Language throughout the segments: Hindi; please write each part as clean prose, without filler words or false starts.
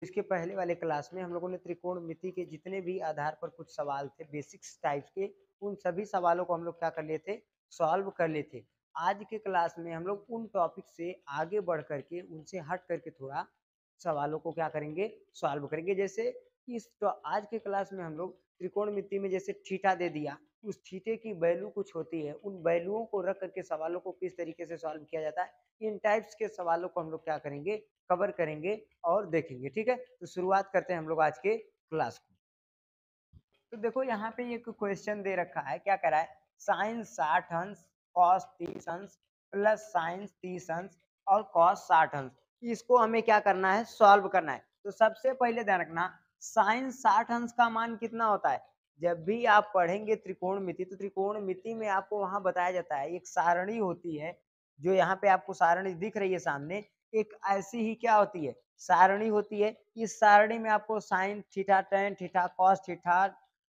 इसके पहले वाले क्लास में हम लोगों ने त्रिकोणमिति के जितने भी आधार पर कुछ सवाल थे बेसिक्स टाइप्स के, उन सभी सवालों को हम लोग क्या कर लिए थे, सॉल्व कर लिए थे। आज के क्लास में हम लोग उन टॉपिक से आगे बढ़ करके, उनसे हट करके थोड़ा सवालों को क्या करेंगे, सॉल्व करेंगे। जैसे तो आज के क्लास में हम लोग त्रिकोणमिति में जैसे थीटा दे दिया, उस थीटे की वैल्यू कुछ होती है, उन वैल्यूओं को रख करके सवालों को किस तरीके से सॉल्व किया जाता है, इन टाइप्स के सवालों को हम लोग क्या करेंगे, कवर करेंगे और देखेंगे। ठीक है, तो शुरुआत करते हैं हम लोग आज के क्लास को। तो देखो यहाँ पे एक क्वेश्चन दे रखा है, क्या कह रहा है, साइन 60 अंश, कॉस 30 अंश प्लस साइन 30 अंश और कॉस 60 अंश, इसको हमें क्या करना है, सॉल्व करना है। तो सबसे पहले ध्यान रखना, साइन 60 अंश का मान कितना होता है। जब भी आप पढ़ेंगे त्रिकोणमिति, तो त्रिकोणमिति में आपको वहां बताया जाता है, एक सारणी होती है, जो यहाँ पे आपको सारणी दिख रही है सामने, एक ऐसी ही क्या होती है, सारणी होती है। इस सारणी में आपको sine theta, tan theta, cos theta,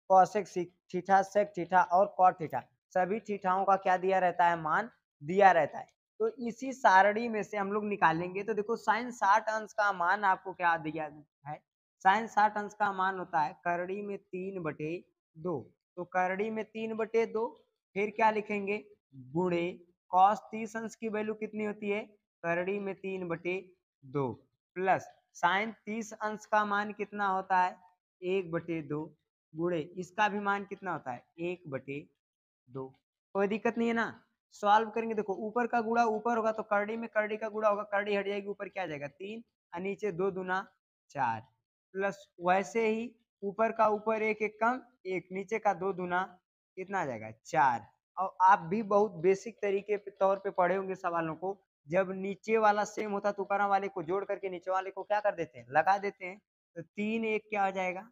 cosec theta, sec theta और कॉट थीटा, सभी थीटाओं का क्या दिया रहता है, मान दिया रहता है। तो इसी सारणी में से हम लोग निकालेंगे। तो देखो साइन 60 अंश का मान आपको क्या दिया है, साइन 60 अंश का मान होता है करड़ी में 3/2। तो करड़ी में 3/2, फिर क्या लिखेंगे, गुणे कॉस 30 अंश की वैल्यू कितनी होती है, करड़ी में 3/2 प्लस साइन 30 अंश का मान कितना होता है, 1/2 गुणे इसका भी मान कितना होता है, 1/2। कोई दिक्कत नहीं है ना, सॉल्व करेंगे। देखो ऊपर का गुणा ऊपर होगा तो करड़ी में करड़ी का गुणा होगा, करड़ी हट जाएगी, ऊपर क्या आ जाएगा 3 और नीचे 2 दूना 4 प्लस वैसे ही ऊपर का ऊपर एक एक कम एक, नीचे का 2 दूना कितना आ जाएगा 4। और आप भी बहुत बेसिक तरीके पे तौर पे पढ़े होंगे सवालों को, जब नीचे वाला सेम होता तो ऊपर वाले को जोड़ करके नीचे वाले को क्या कर देते हैं, लगा देते हैं। तो 3 1 क्या हो जाएगा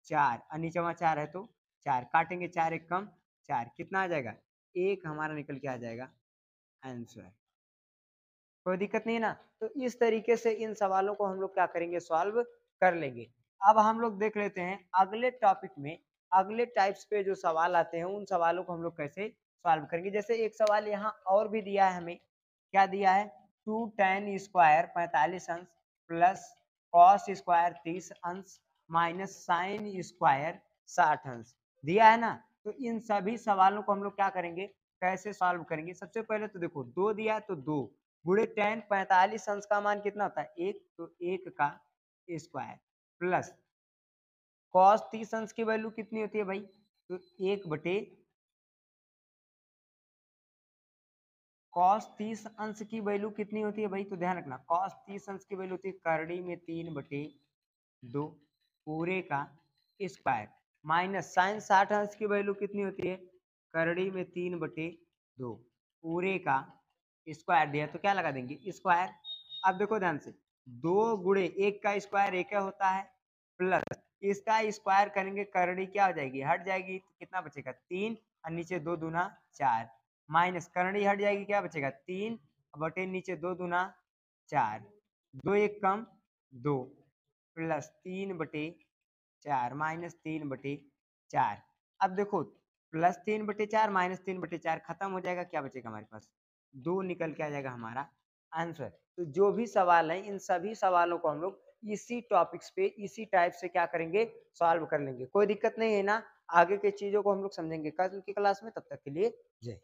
4 और नीचे वहां 4 है तो 4 काटेंगे, 4 एक कम 4 कितना आ जाएगा, एक हमारा निकल के आ जाएगा आंसर। कोई दिक्कत नहीं है ना। तो इस तरीके से इन सवालों को हम लोग क्या करेंगे, सॉल्व कर लेंगे। अब हम लोग देख लेते हैं अगले टॉपिक में, अगले टाइप्स पे जो सवाल आते हैं उन सवालों को हम लोग कैसे सॉल्व करेंगे। जैसे एक सवाल यहाँ और भी दिया है हमें, क्या दिया है, 2tan² 45 अंश प्लस कॉस स्क्वायर 30 अंश माइनस साइन स्क्वायर 60 अंश दिया है ना। तो इन सभी सवालों को हम लोग क्या करेंगे, कैसे सॉल्व करेंगे। सबसे पहले तो देखो दो दिया है तो दो गुणे टेन 45 अंश का मान कितना होता है, एक, तो एक का स्क्वायर प्लस कॉस 30 अंश की वैल्यू कितनी होती है भाई, तो 1/, कॉस 30 अंश की वैल्यू कितनी होती है भाई, तो ध्यान रखना कॉस 30 अंश की वैल्यू होती है करड़ी में 3/2 पूरे का स्क्वायर माइनस साइन 60 अंश की वैल्यू कितनी होती है, करड़ी में 3/2 पूरे का स्क्वायर दिया तो क्या लगा देंगे, स्क्वायर। अब देखो ध्यान से, दो गुणे एक का स्क्वायर एक होता है प्लस इसका स्क्वायर करेंगे, करड़ी क्या हो जाएगी, हट जाएगी, तो कितना बचेगा 3 और नीचे 2 दूना 4 माइनस करड़ी हट जाएगी, क्या बचेगा 3 बटे नीचे 2 दूना 4, 2 एक कम 2 प्लस 3/4 माइनस 3/4। अब देखो प्लस 3/4 माइनस 3/4 खत्म हो जाएगा, क्या बचेगा हमारे पास 2 निकल के आ जाएगा हमारा आंसर। तो जो भी सवाल है इन सभी सवालों को हम लोग इसी टॉपिक्स पे इसी टाइप से क्या करेंगे, सॉल्व कर लेंगे। कोई दिक्कत नहीं है ना, आगे की चीजों को हम लोग समझेंगे कल की क्लास में। तब तक के लिए जय हिंद।